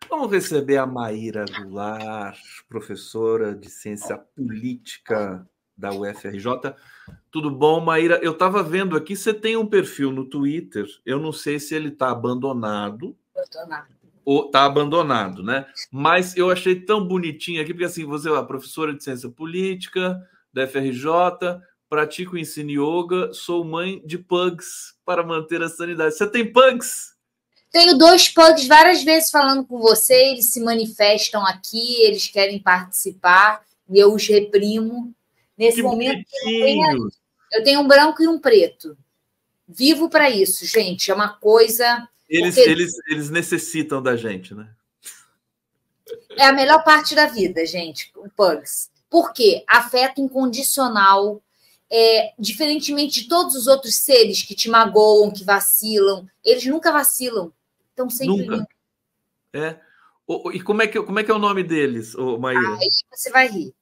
Vamos receber a Maíra Goulart, professora de Ciência Política da UFRJ. Tudo bom, Maíra? Eu estava vendo aqui, você tem um perfil no Twitter, eu não sei se ele está abandonado ou está abandonado, né? Mas eu achei tão bonitinho aqui, porque assim, você é professora de Ciência Política da UFRJ, pratico ensino yoga, sou mãe de pugs para manter a sanidade. Você tem pugs? Tenho 2 pugs várias vezes falando com você, eles se manifestam aqui, eles querem participar e eu os reprimo. Nesse Que momento, bonitinho! eu tenho um branco e um preto. Vivo para isso, gente. É uma coisa. Eles necessitam da gente, né? É a melhor parte da vida, gente, o pugs. Por quê? Afeto incondicional. Diferentemente de todos os outros seres que te magoam, que vacilam, eles nunca vacilam. Estão sempre Nunca. lindos. É. E como é que é o nome deles, Maíra? Aí você vai rir.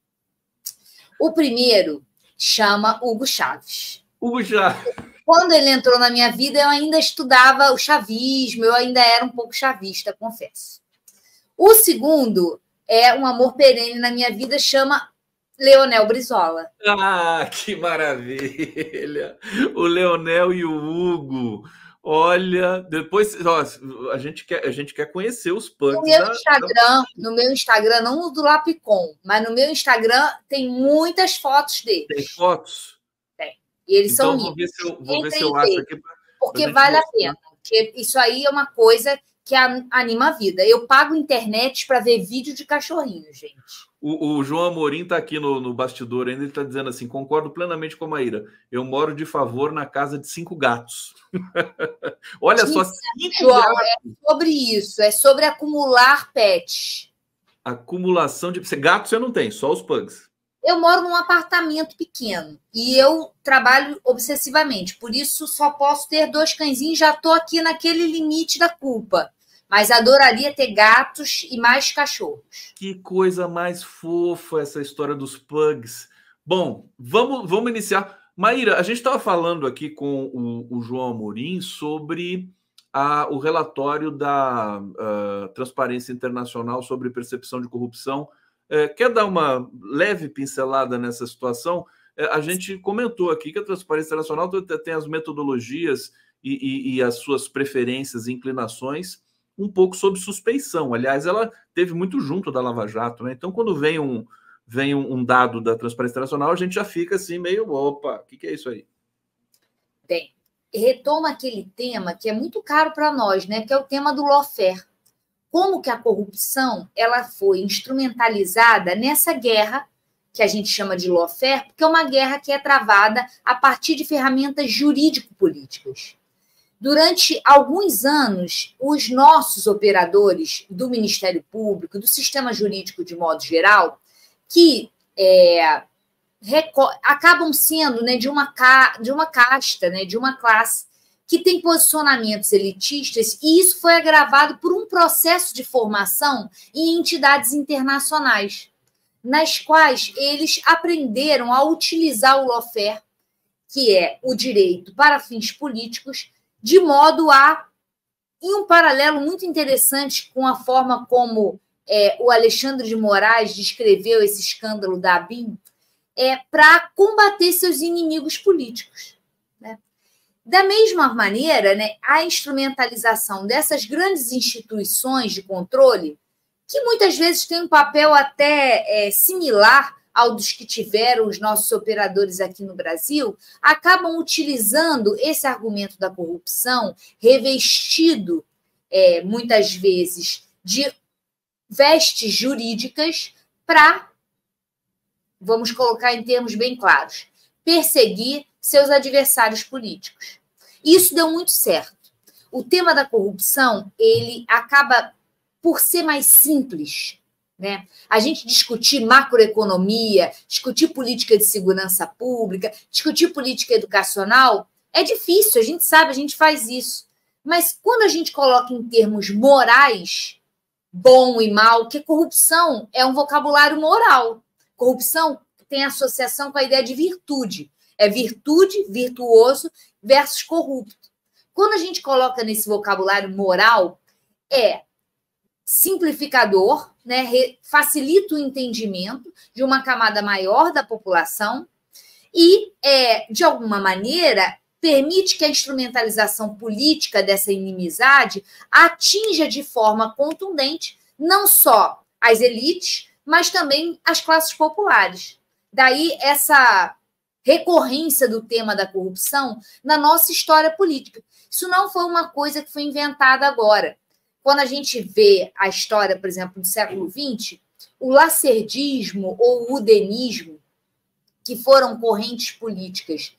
O primeiro chama Hugo Chaves. Hugo Chaves. Quando ele entrou na minha vida, eu ainda estudava o chavismo, eu ainda era um pouco chavista, confesso. O segundo é um amor perene na minha vida, chama Leonel Brizola. Ah, que maravilha! O Leonel e o Hugo. Olha, depois ó, a gente quer conhecer os pugs No meu Instagram, não o do Lapicon, mas no meu Instagram tem muitas fotos deles. Tem fotos? Tem. E eles então, são lindos. Vou ver se eu acho aqui. Porque vale a pena. Porque isso aí é uma coisa que anima a vida. Eu pago internet para ver vídeo de cachorrinho, gente. O João Amorim está aqui no bastidor ainda, ele está dizendo assim, concordo plenamente com a Maíra, eu moro de favor na casa de 5 gatos. Olha só, 5 gatos. É sobre isso, é sobre acumular pets. Acumulação de... Gatos você não tem, só os pugs. Eu moro num apartamento pequeno e eu trabalho obsessivamente, por isso só posso ter 2 cãezinhos, já estou aqui naquele limite da culpa. Mas adoraria ter gatos e mais cachorros. Que coisa mais fofa essa história dos pugs. Bom, vamos iniciar. Maíra, a gente estava falando aqui com o João Amorim sobre o relatório da Transparência Internacional sobre percepção de corrupção. Quer dar uma leve pincelada nessa situação? A gente comentou aqui que a Transparência Internacional tem as metodologias e as suas preferências e inclinações um pouco sob suspeição. Aliás, ela teve muito junto da Lava Jato, né? Então, quando vem um dado da Transparência Internacional, a gente já fica assim meio, opa, o que é isso aí? Bem, retoma aquele tema que é muito caro para nós, né? Que é o tema do lawfare. Como que a corrupção ela foi instrumentalizada nessa guerra que a gente chama de lawfare, porque é uma guerra que é travada a partir de ferramentas jurídico-políticas. Durante alguns anos, os nossos operadores do Ministério Público, do sistema jurídico de modo geral, que acabam sendo, né, de uma casta, né, de uma classe que tem posicionamentos elitistas, e isso foi agravado por um processo de formação em entidades internacionais, nas quais eles aprenderam a utilizar o lawfare, que é o direito para fins políticos, de modo a, em um paralelo muito interessante com a forma como o Alexandre de Moraes descreveu esse escândalo da ABIN, para combater seus inimigos políticos. Né? Da mesma maneira, né, a instrumentalização dessas grandes instituições de controle, que muitas vezes têm um papel até similar ao dos que tiveram os nossos operadores aqui no Brasil, acabam utilizando esse argumento da corrupção, revestido, muitas vezes, de vestes jurídicas para, vamos colocar em termos bem claros, perseguir seus adversários políticos. Isso deu muito certo. O tema da corrupção, ele acaba por ser mais simples, né? A gente discutir macroeconomia, discutir política de segurança pública, discutir política educacional, é difícil, a gente sabe, a gente faz isso. Mas quando a gente coloca em termos morais, bom e mal, que corrupção é um vocabulário moral. Corrupção tem associação com a ideia de virtude. É virtude, virtuoso, versus corrupto. Quando a gente coloca nesse vocabulário moral, simplificador, né? Facilita o entendimento de uma camada maior da população e, de alguma maneira, permite que a instrumentalização política dessa inimizade atinja de forma contundente não só as elites, mas também as classes populares. Daí essa recorrência do tema da corrupção na nossa história política. Isso não foi uma coisa que foi inventada agora. Quando a gente vê a história, por exemplo, do século XX, o lacerdismo ou o udenismo, que foram correntes políticas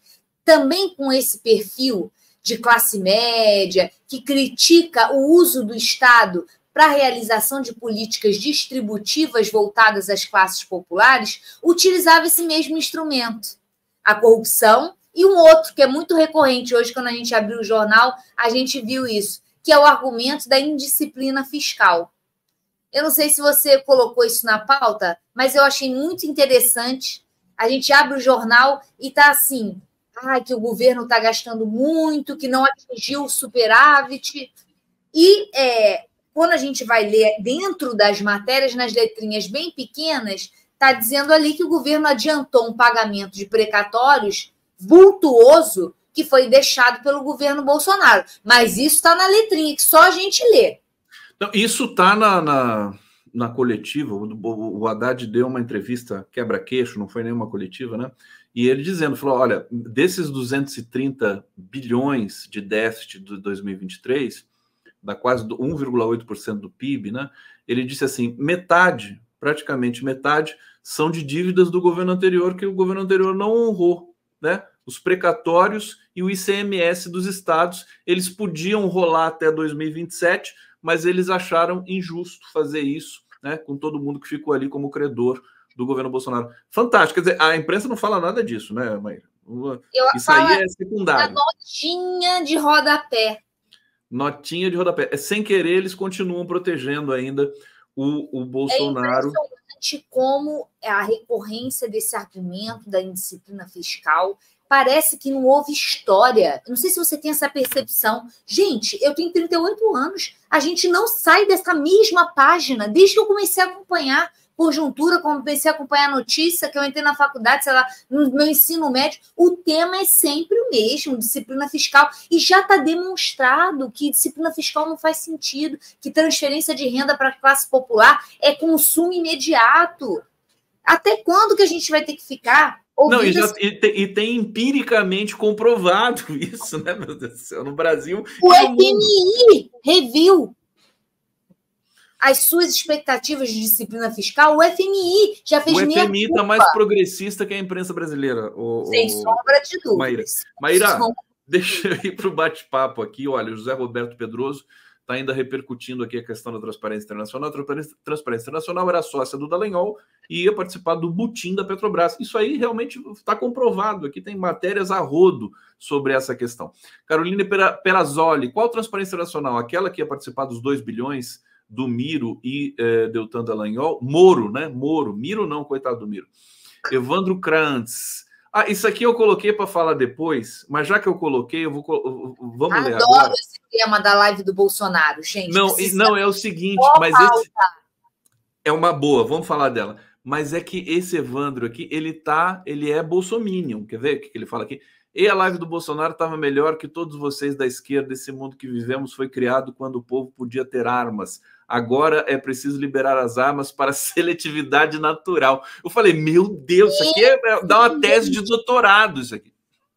também com esse perfil de classe média, que critica o uso do Estado para a realização de políticas distributivas voltadas às classes populares, utilizava esse mesmo instrumento, a corrupção, e um outro que é muito recorrente hoje, quando a gente abriu o jornal, a gente viu isso, que é o argumento da indisciplina fiscal. Eu não sei se você colocou isso na pauta, mas eu achei muito interessante. A gente abre o jornal e está assim, que o governo está gastando muito, que não atingiu o superávit. E quando a gente vai ler dentro das matérias, nas letrinhas bem pequenas, está dizendo ali que o governo adiantou um pagamento de precatórios vultuoso que foi deixado pelo governo Bolsonaro. Mas isso está na letrinha, que só a gente lê. Então, isso está na coletiva. O Haddad deu uma entrevista quebra-queixo, não foi nenhuma coletiva, né? E ele falou, olha, desses 230 bilhões de déficit de 2023, dá quase 1,8% do PIB, né? Ele disse assim, praticamente metade, são de dívidas do governo anterior, que o governo anterior não honrou, né? Os precatórios e o ICMS dos estados, eles podiam rolar até 2027, mas eles acharam injusto fazer isso, né? Com todo mundo que ficou ali como credor do governo Bolsonaro. Fantástico. Quer dizer, a imprensa não fala nada disso, né, Maíra? Isso aí é secundário. A notinha de rodapé. Notinha de rodapé. Sem querer, eles continuam protegendo ainda o Bolsonaro. É impressionante como a recorrência desse argumento da indisciplina fiscal parece que não houve história. Não sei se você tem essa percepção. Gente, eu tenho 38 anos. A gente não sai dessa mesma página desde que eu comecei a acompanhar conjuntura, comecei a acompanhar a notícia, que eu entrei na faculdade, sei lá, no meu ensino médio. O tema é sempre o mesmo, disciplina fiscal. E já está demonstrado que disciplina fiscal não faz sentido, que transferência de renda para a classe popular é consumo imediato. Até quando que a gente vai ter que ficar... Não, e tem empiricamente comprovado isso, né, meu Deus do céu, no Brasil. O FMI reviu as suas expectativas de disciplina fiscal. O FMI já fez meia culpa. O FMI está mais progressista que a imprensa brasileira. Sem sombra de dúvidas. Maíra, deixa eu ir para o bate-papo aqui. Olha, o José Roberto Pedroso está ainda repercutindo aqui a questão da Transparência Internacional. A Transparência Internacional era sócia do Dallagnol e ia participar do butim da Petrobras. Isso aí realmente está comprovado. Aqui tem matérias a rodo sobre essa questão. Caroline Perazzoli, qual Transparência Internacional? Aquela que ia participar dos 2 bilhões do Miro e Deltan Dallagnol? Moro, né? Miro não, coitado do Miro. Evandro Krantz. Isso aqui eu coloquei para falar depois, mas já que eu coloquei, vamos ler agora. Adoro esse tema da live do Bolsonaro, gente. Não, é o seguinte, mas é uma boa, vamos falar dela. Mas é que esse Evandro aqui, ele é bolsominion, quer ver o que ele fala aqui? E a live do Bolsonaro estava melhor que todos vocês da esquerda. Esse mundo que vivemos foi criado quando o povo podia ter armas. Agora é preciso liberar as armas para seletividade natural. Eu falei, meu Deus, isso aqui dá uma tese de doutorado, isso aqui.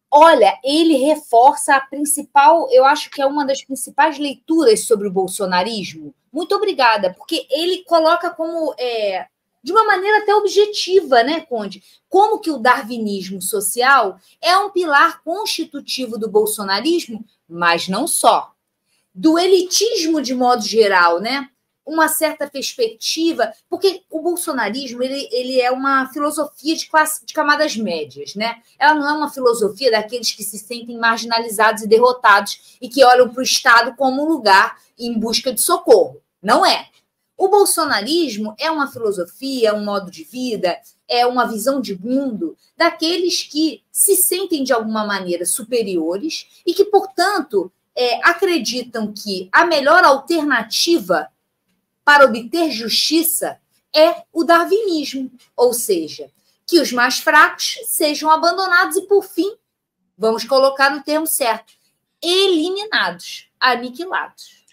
Olha, ele reforça a principal, eu acho que é uma das principais leituras sobre o bolsonarismo. Muito obrigada, porque ele coloca como, de uma maneira até objetiva, né, Conde? Como que o darwinismo social é um pilar constitutivo do bolsonarismo, mas não só. Do elitismo de modo geral, né? Uma certa perspectiva, porque o bolsonarismo ele é uma filosofia de camadas médias, né? Ela não é uma filosofia daqueles que se sentem marginalizados e derrotados e que olham para o Estado como um lugar em busca de socorro. Não é. O bolsonarismo é uma filosofia, um modo de vida, é uma visão de mundo daqueles que se sentem de alguma maneira superiores e que, portanto, acreditam que a melhor alternativa para obter justiça é o darwinismo, ou seja, que os mais fracos sejam abandonados e, por fim, vamos colocar no termo certo, eliminados, aniquilados.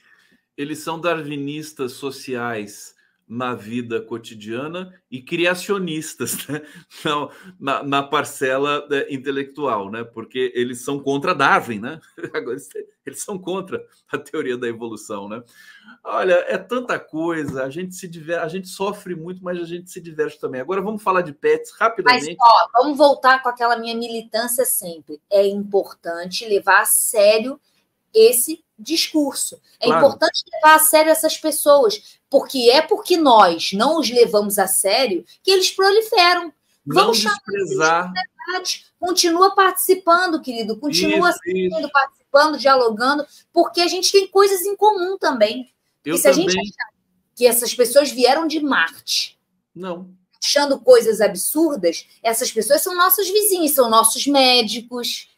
Eles são darwinistas sociais na vida cotidiana e criacionistas, né? na parcela intelectual, né? Porque eles são contra Darwin, né? Eles são contra a teoria da evolução, né? Olha, é tanta coisa, a gente sofre muito, mas a gente se diverte também. Agora vamos falar de pets rapidamente. Mas, vamos voltar com aquela minha militância sempre. É importante levar a sério esse discurso. É claro. Importante levar a sério essas pessoas, porque nós não os levamos a sério que eles proliferam. Vamos desprezar. Continua participando, querido. Continua assistindo, participando, dialogando, porque a gente tem coisas em comum também. Eu e se também. A gente achar que essas pessoas vieram de Marte, não, achando coisas absurdas, essas pessoas são nossos vizinhos, são nossos médicos.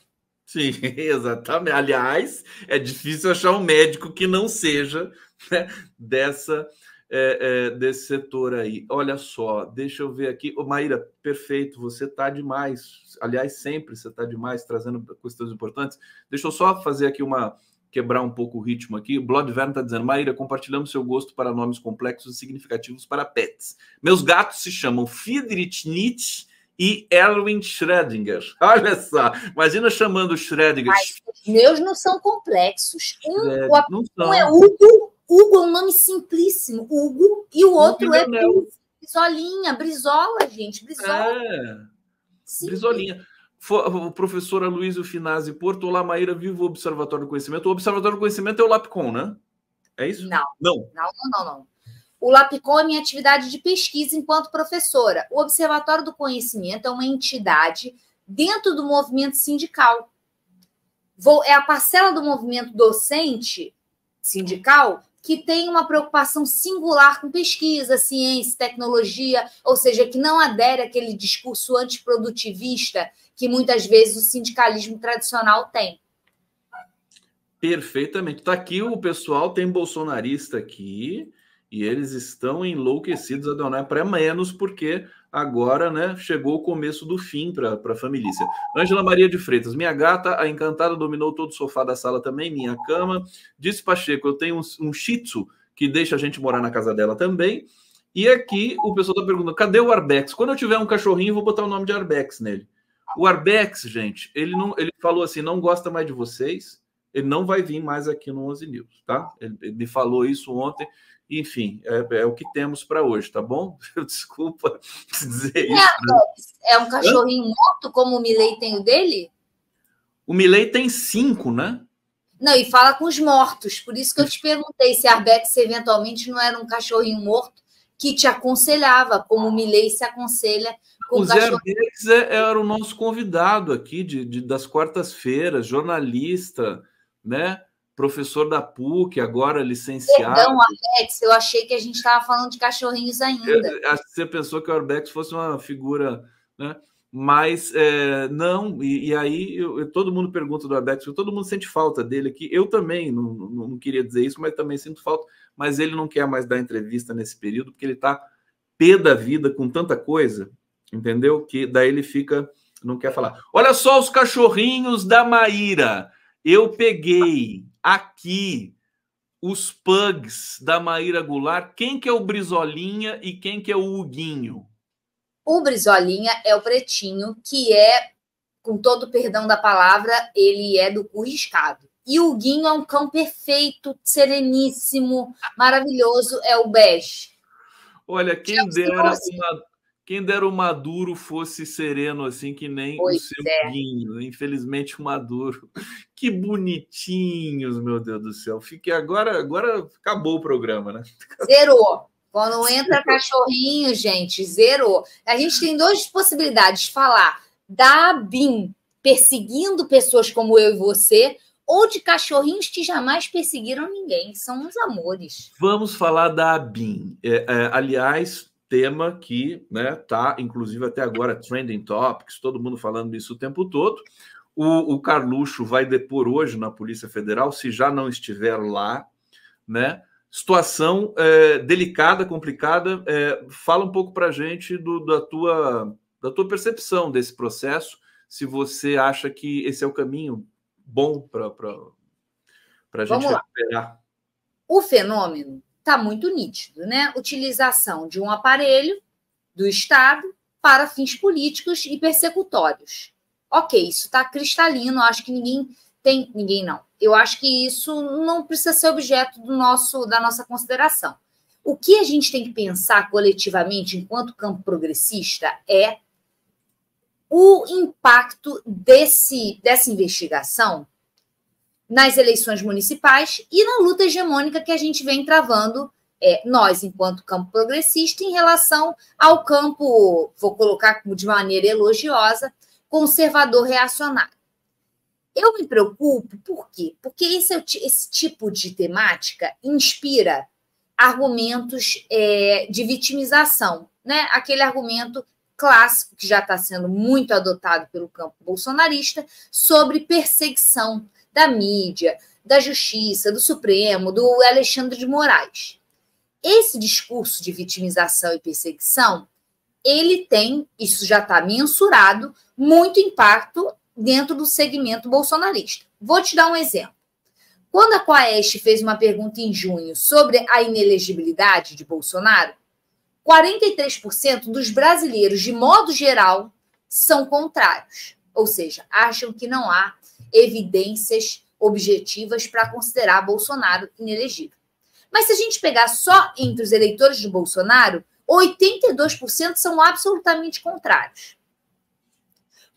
Sim, exatamente. Aliás, é difícil achar um médico que não seja, né, desse setor aí. Olha só, deixa eu ver aqui. Ô, Maíra, perfeito, você está demais. Aliás, sempre você está demais, trazendo questões importantes. Deixa eu só fazer aqui quebrar um pouco o ritmo aqui. O Bloodvern está dizendo: Maíra, compartilhamos seu gosto para nomes complexos e significativos para pets. Meus gatos se chamam Friedrich Nietzsche e Erwin Schrödinger. Olha só, imagina chamando Schrödinger. Mas os meus não são complexos. Um é Hugo. Hugo é um nome simplíssimo. Hugo. E o outro é Brizolinha. Brizola, gente. Brizola. Brizolinha. O professor Aloysio Finazzi Porto. Olá, Maíra, viva o Observatório do Conhecimento. O Observatório do Conhecimento é o LAPCON, né? É isso? Não. O LAPCON é minha atividade de pesquisa enquanto professora. O Observatório do Conhecimento é uma entidade dentro do movimento sindical. É a parcela do movimento docente sindical que tem uma preocupação singular com pesquisa, ciência, tecnologia, ou seja, que não adere àquele discurso antiprodutivista que muitas vezes o sindicalismo tradicional tem. Perfeitamente. Está aqui o pessoal, tem bolsonarista aqui, e eles estão enlouquecidos, Adonai, para menos, porque agora, né, chegou o começo do fim para a família. Ângela Maria de Freitas: minha gata, a encantada, dominou todo o sofá da sala também, minha cama. Disse Pacheco: eu tenho um shih tzu que deixa a gente morar na casa dela também. E aqui o pessoal está perguntando: cadê o Arbex? Quando eu tiver um cachorrinho, eu vou botar o nome de Arbex nele. O Arbex, gente, ele falou assim: não gosta mais de vocês, ele não vai vir mais aqui no 11 News, tá? Ele falou isso ontem. Enfim, é o que temos para hoje, tá bom? Desculpa dizer isso. É um cachorrinho morto, como o Milei tem o dele? O Milei tem 5, né? Não, e fala com os mortos. Por isso que eu te perguntei se Arbex eventualmente não era um cachorrinho morto que te aconselhava, como o Milei se aconselha com o Zé Arbex era o nosso convidado aqui das quartas-feiras, jornalista, né? Professor da PUC, agora licenciado. Perdão, Arbex, eu achei que a gente estava falando de cachorrinhos ainda. Acho que você pensou que o Arbex fosse uma figura, né? Mas não, e aí todo mundo pergunta do Arbex, todo mundo sente falta dele aqui. Eu também não queria dizer isso, mas também sinto falta. Mas ele não quer mais dar entrevista nesse período, porque ele está pé da vida com tanta coisa, entendeu? Que daí ele não quer falar. Olha só os cachorrinhos da Maíra. Eu peguei aqui os pugs da Maíra Goulart. Quem que é o Brizolinha e quem que é o Huguinho? O Brizolinha é o pretinho, que é, com todo o perdão da palavra, ele é do cu riscado. E o Huguinho é um cão perfeito, sereníssimo, maravilhoso, é o bege. Olha, quem dera o Maduro fosse sereno assim, que nem o seu Huguinho. Infelizmente, o Maduro. Que bonitinhos, meu Deus do céu. Agora acabou o programa, né? Zerou. Quando entra cachorrinho, gente, zerou. A gente tem duas possibilidades: falar da ABIN perseguindo pessoas como eu e você, ou de cachorrinhos que jamais perseguiram ninguém. São uns amores. Vamos falar da ABIN. Aliás, tema que, né, tá, inclusive até agora, trending topics, todo mundo falando disso o tempo todo. O Carluxo vai depor hoje na Polícia Federal, se já não estiver lá, né? situação delicada, complicada. Fala um pouco para a gente da tua percepção desse processo, se você acha que esse é o caminho bom para a gente recuperar. O fenômeno está muito nítido, né? Utilização de um aparelho do Estado para fins políticos e persecutórios. Ok, isso está cristalino, acho que ninguém não. Eu acho que isso não precisa ser objeto da nossa consideração. O que a gente tem que pensar coletivamente, enquanto campo progressista, é o impacto dessa investigação nas eleições municipais e na luta hegemônica que a gente vem travando, nós, enquanto campo progressista, em relação ao campo, vou colocar de maneira elogiosa, conservador reacionário. Eu me preocupo, por quê? Porque esse tipo de temática inspira argumentos de vitimização, né? Aquele argumento clássico que já está sendo muito adotado pelo campo bolsonarista sobre perseguição da mídia, da justiça, do Supremo, do Alexandre de Moraes. Esse discurso de vitimização e perseguição, ele tem, isso já está mensurado, muito impacto dentro do segmento bolsonarista. Vou te dar um exemplo. Quando a Quaest fez uma pergunta em junho sobre a inelegibilidade de Bolsonaro, 43% dos brasileiros, de modo geral, são contrários. Ou seja, acham que não há evidências objetivas para considerar Bolsonaro inelegível. Mas se a gente pegar só entre os eleitores de Bolsonaro, 82% são absolutamente contrários.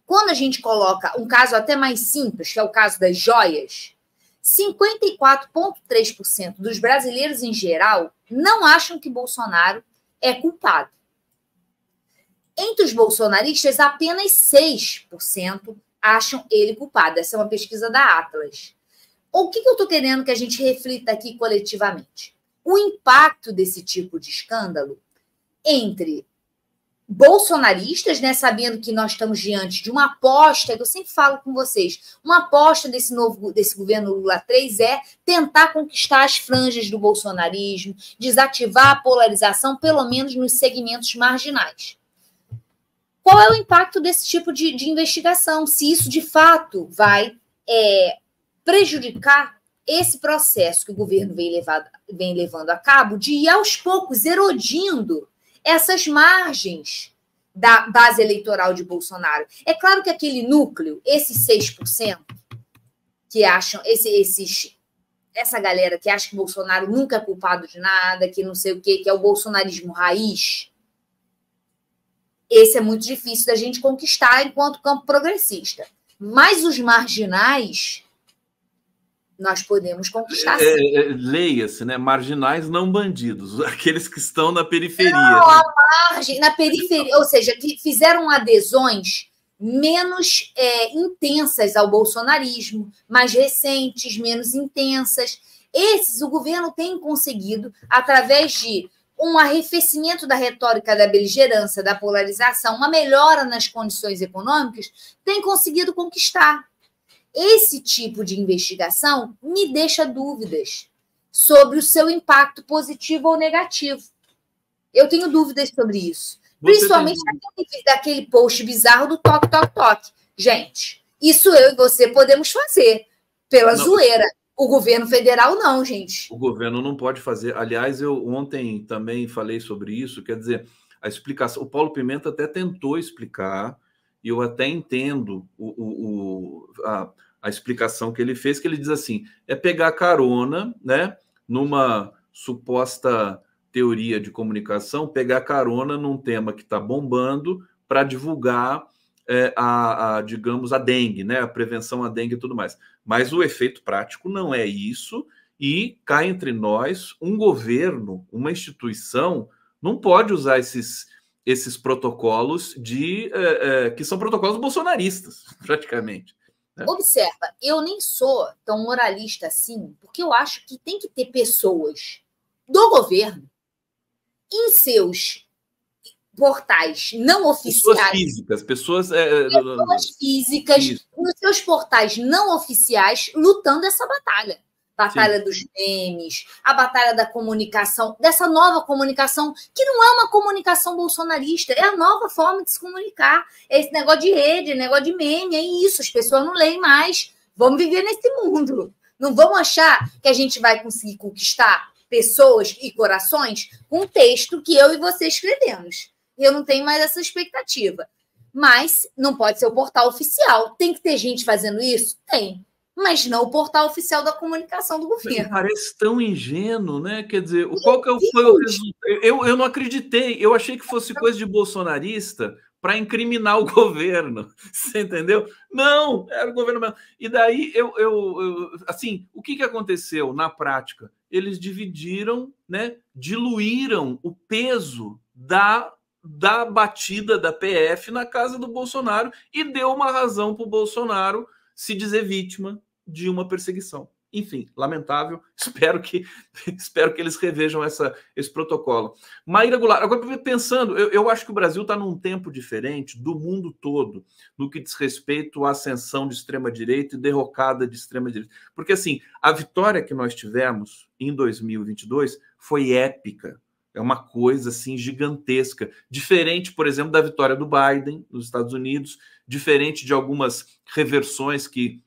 Quando a gente coloca um caso até mais simples, que é o caso das joias, 54,3% dos brasileiros em geral não acham que Bolsonaro é culpado. Entre os bolsonaristas, apenas 6% acham ele culpado. Essa é uma pesquisa da Atlas. O que eu estou querendo que a gente reflita aqui coletivamente? O impacto desse tipo de escândalo entre bolsonaristas, né, sabendo que nós estamos diante de uma aposta, que eu sempre falo com vocês, uma aposta desse governo Lula 3 é tentar conquistar as franjas do bolsonarismo, desativar a polarização, pelo menos nos segmentos marginais. Qual é o impacto desse tipo de investigação? Se isso, de fato, vai prejudicar esse processo que o governo vem levando a cabo de ir, aos poucos, erodindo essas margens da base eleitoral de Bolsonaro. É claro que aquele núcleo, esses 6%, que acham, essa galera que acha que Bolsonaro nunca é culpado de nada, que não sei o quê, que é o bolsonarismo raiz, esse é muito difícil da gente conquistar enquanto campo progressista. Mas os marginais, nós podemos conquistar. Leia-se, né? Marginais não bandidos, aqueles que estão na periferia. Não, a margem, na periferia, ou seja, que fizeram adesões menos intensas ao bolsonarismo, mais recentes, menos intensas. Esses o governo tem conseguido, através de um arrefecimento da retórica da beligerância, da polarização, uma melhora nas condições econômicas, tem conseguido conquistar. Esse tipo de investigação me deixa dúvidas sobre o seu impacto positivo ou negativo. Eu tenho dúvidas sobre isso. Principalmente daquele post bizarro do toque, toque, toque. Gente, isso eu e você podemos fazer pela zoeira. O governo federal não, gente. O governo não pode fazer. Aliás, eu ontem também falei sobre isso. Quer dizer, a explicação... O Paulo Pimenta até tentou explicar, e eu até entendo a explicação que ele fez, que ele diz assim, é pegar carona, né, numa suposta teoria de comunicação, pegar carona num tema que está bombando para divulgar digamos, a dengue, né, a prevenção à dengue e tudo mais. Mas o efeito prático não é isso, e cá entre nós, um governo, uma instituição, não pode usar esses protocolos que são protocolos bolsonaristas, praticamente. Né? Observa, eu nem sou tão moralista assim, porque eu acho que tem que ter pessoas do governo em seus portais não oficiais. Pessoas físicas, nos seus portais não oficiais, lutando essa batalha. batalha Sim. dos memes, a batalha da comunicação, dessa nova comunicação, que não é uma comunicação bolsonarista, é a nova forma de se comunicar. É esse negócio de rede, negócio de meme, é isso, as pessoas não leem mais. Vamos viver nesse mundo. Não vamos achar que a gente vai conseguir conquistar pessoas e corações com um texto que eu e você escrevemos. Eu não tenho mais essa expectativa. Mas não pode ser o portal oficial. Tem que ter gente fazendo isso? Tem. Mas não o portal oficial da comunicação do governo. Parece tão ingênuo, né? Quer dizer, qual que foi o resultado? Eu não acreditei. Eu achei que fosse coisa de bolsonarista para incriminar o governo. Você entendeu? Não, era o governo mesmo. E daí, assim, o que aconteceu na prática? Eles dividiram, né? Diluíram o peso da batida da PF na casa do Bolsonaro e deu uma razão para o Bolsonaro se dizer vítima de uma perseguição. Enfim, lamentável. Espero que eles revejam esse protocolo. Maíra Goulart, agora pensando, eu acho que o Brasil está num tempo diferente do mundo todo no que diz respeito à ascensão de extrema-direita e derrocada de extrema-direita. Porque, assim, a vitória que nós tivemos em 2022 foi épica. É uma coisa assim gigantesca, diferente, por exemplo, da vitória do Biden nos Estados Unidos, diferente de algumas reversões que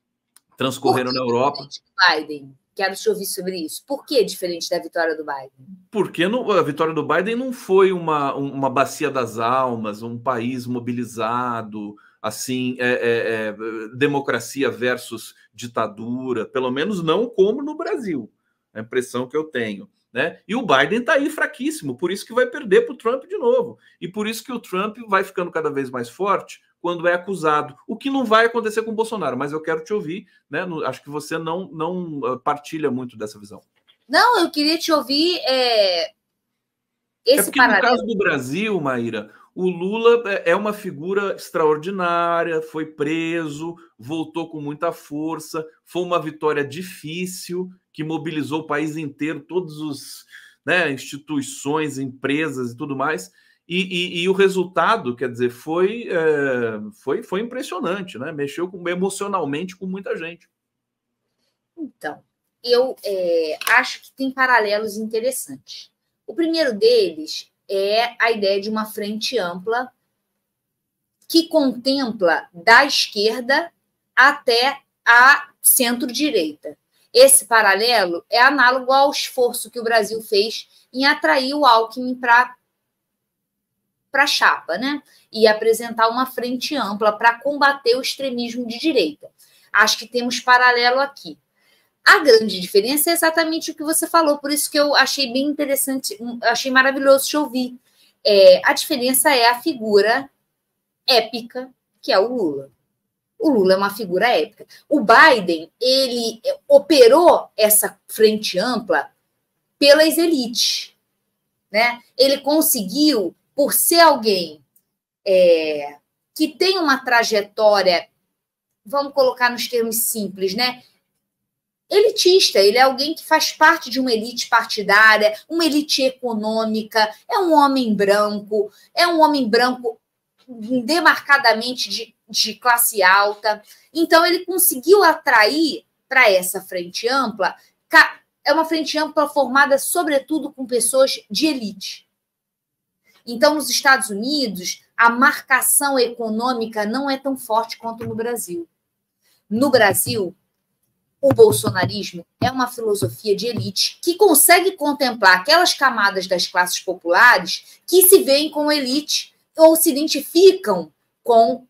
transcorreram na Europa. Biden, quero te ouvir sobre isso. Por que diferente da vitória do Biden? Porque a vitória do Biden não foi uma bacia das almas, um país mobilizado, assim, democracia versus ditadura, pelo menos não como no Brasil, a impressão que eu tenho. Né? E o Biden está aí fraquíssimo, por isso que vai perder para o Trump de novo. E por isso que o Trump vai ficando cada vez mais forte quando é acusado. O que não vai acontecer com o Bolsonaro, mas eu quero te ouvir, né? Acho que você não partilha muito dessa visão. Não, eu queria te ouvir esse paralelo. No caso do Brasil, Maíra, o Lula é uma figura extraordinária, foi preso, voltou com muita força, foi uma vitória difícil, que mobilizou o país inteiro, todos os, né, instituições, empresas e tudo mais, e o resultado, quer dizer, foi impressionante, né? Mexeu emocionalmente com muita gente. Então, eu acho que tem paralelos interessantes. O primeiro deles é a ideia de uma frente ampla que contempla da esquerda até a centro-direita. Esse paralelo é análogo ao esforço que o Brasil fez em atrair o Alckmin para a chapa, né? E apresentar uma frente ampla para combater o extremismo de direita. Acho que temos paralelo aqui. A grande diferença é exatamente o que você falou, por isso que eu achei bem interessante, achei maravilhoso te ouvir. A diferença é a figura épica, que é o Lula. O Lula é uma figura épica. O Biden, ele operou essa frente ampla pelas elites, né? Ele conseguiu, por ser alguém que tem uma trajetória, vamos colocar nos termos simples, né? Elitista, ele é alguém que faz parte de uma elite partidária, uma elite econômica, é um homem branco demarcadamente de classe alta. Então, ele conseguiu atrair para essa frente ampla, é uma frente ampla formada, sobretudo, com pessoas de elite. Então, nos Estados Unidos, a marcação econômica não é tão forte quanto no Brasil. No Brasil, o bolsonarismo é uma filosofia de elite que consegue contemplar aquelas camadas das classes populares que se veem como elite ou se identificam com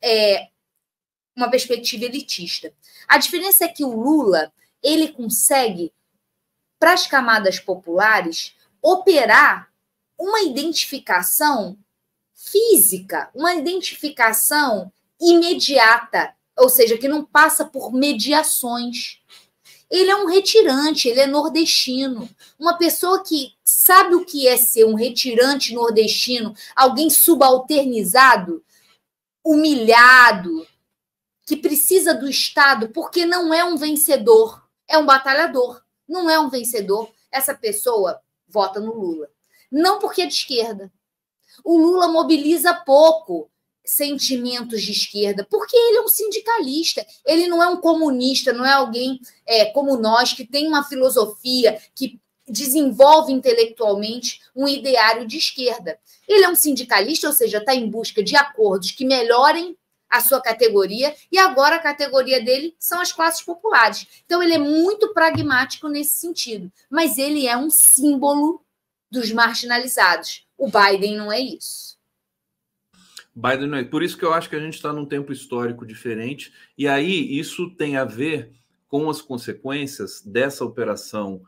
uma perspectiva elitista. A diferença é que o Lula, ele consegue, para as camadas populares, operar uma identificação física, uma identificação imediata, ou seja, que não passa por mediações. Ele é um retirante, ele é nordestino. Uma pessoa que sabe o que é ser um retirante nordestino, alguém subalternizado, humilhado, que precisa do Estado porque não é um vencedor, é um batalhador, não é um vencedor. Essa pessoa vota no Lula. Não porque é de esquerda. O Lula mobiliza pouco. sentimentos de esquerda, porque ele é um sindicalista, ele não é um comunista, não é alguém como nós, que tem uma filosofia, que desenvolve intelectualmente um ideário de esquerda. Ele é um sindicalista, ou seja, está em busca de acordos que melhorem a sua categoria, e agora a categoria dele são as classes populares. Então, ele é muito pragmático nesse sentido, mas ele é um símbolo dos marginalizados. O Biden não é isso. Biden não é. Por isso que eu acho que a gente está num tempo histórico diferente, e aí isso tem a ver com as consequências dessa operação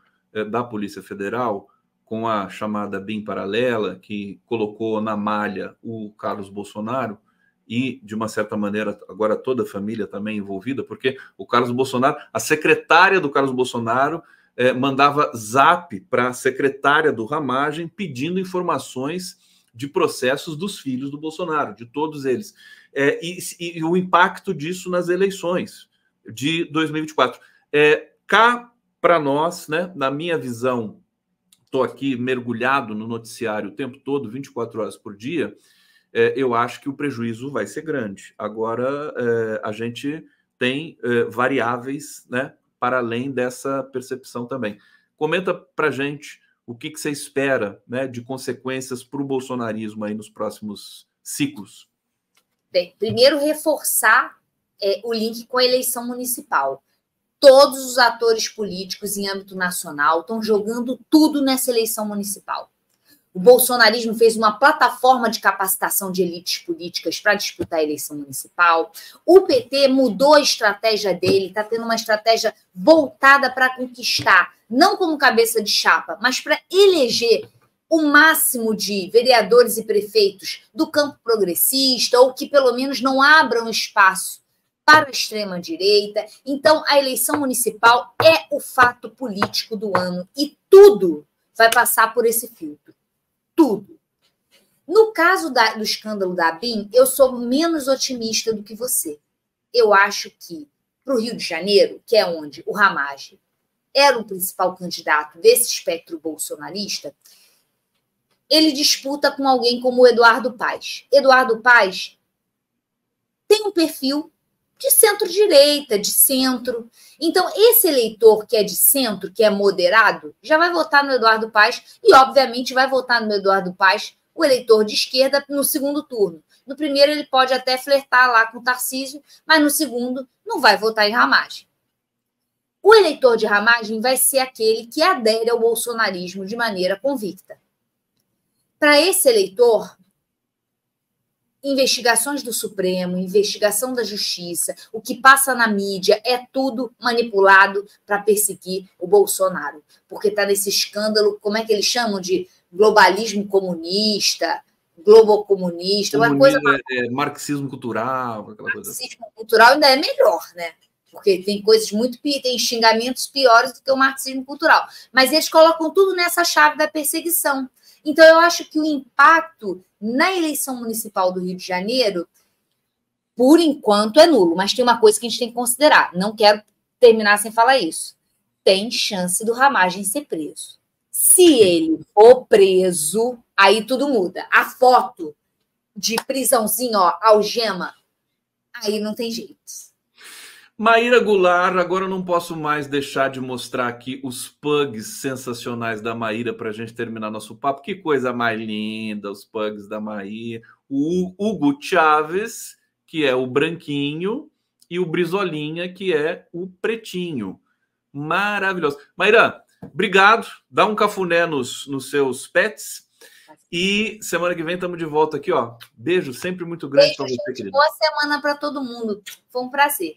da Polícia Federal, com a chamada BIM paralela, que colocou na malha o Carlos Bolsonaro, e, de uma certa maneira, agora toda a família também envolvida, porque o Carlos Bolsonaro, a secretária do Carlos Bolsonaro, mandava zap para a secretária do Ramagem pedindo informações de processos dos filhos do Bolsonaro, de todos eles. E o impacto disso nas eleições de 2024. Cá para nós, né, na minha visão, estou aqui mergulhado no noticiário o tempo todo, 24 horas por dia, eu acho que o prejuízo vai ser grande. Agora, a gente tem variáveis, né, para além dessa percepção também. Comenta para a gente o que você espera, né, de consequências para o bolsonarismo aí nos próximos ciclos. Bem, primeiro, reforçar o link com a eleição municipal. Todos os atores políticos em âmbito nacional estão jogando tudo nessa eleição municipal. O bolsonarismo fez uma plataforma de capacitação de elites políticas para disputar a eleição municipal. O PT mudou a estratégia dele, está tendo uma estratégia voltada para conquistar, não como cabeça de chapa, mas para eleger o máximo de vereadores e prefeitos do campo progressista, ou que pelo menos não abram espaço para a extrema-direita. Então, a eleição municipal é o fato político do ano e tudo vai passar por esse filtro. Tudo. No caso do escândalo da BIM, eu sou menos otimista do que você. Eu acho que para o Rio de Janeiro, que é onde o Ramagem era o principal candidato desse espectro bolsonarista, ele disputa com alguém como o Eduardo Paes. Eduardo Paes tem um perfil de centro-direita, de centro. Então, esse eleitor que é de centro, que é moderado, já vai votar no Eduardo Paes e, obviamente, vai votar no Eduardo Paes o eleitor de esquerda no segundo turno. No primeiro, ele pode até flertar lá com o Tarcísio, mas no segundo, não vai votar em Ramagem. O eleitor de Ramagem vai ser aquele que adere ao bolsonarismo de maneira convicta. Para esse eleitor, investigações do Supremo, investigação da Justiça, o que passa na mídia é tudo manipulado para perseguir o Bolsonaro, porque está nesse escândalo, como é que eles chamam de globalismo comunista, globocomunista, uma coisa... marxismo cultural, aquela coisa. Marxismo cultural ainda é melhor, né? Porque tem coisas tem xingamentos piores do que o marxismo cultural. Mas eles colocam tudo nessa chave da perseguição. Então, eu acho que o impacto na eleição municipal do Rio de Janeiro, por enquanto, é nulo. Mas tem uma coisa que a gente tem que considerar. Não quero terminar sem falar isso. Tem chance do Ramagem ser preso. Se ele for preso, aí tudo muda. A foto de prisãozinho, ó, algema, aí não tem jeito. Maíra Goulart, agora eu não posso mais deixar de mostrar aqui os pugs sensacionais da Maíra para a gente terminar nosso papo. Que coisa mais linda, os pugs da Maíra. O Hugo Chaves, que é o branquinho, e o Brizolinha, que é o pretinho. Maravilhoso. Maíra, obrigado. Dá um cafuné nos seus pets. E semana que vem estamos de volta aqui, ó. Beijo sempre muito grande para você, querida. Boa semana para todo mundo. Foi um prazer.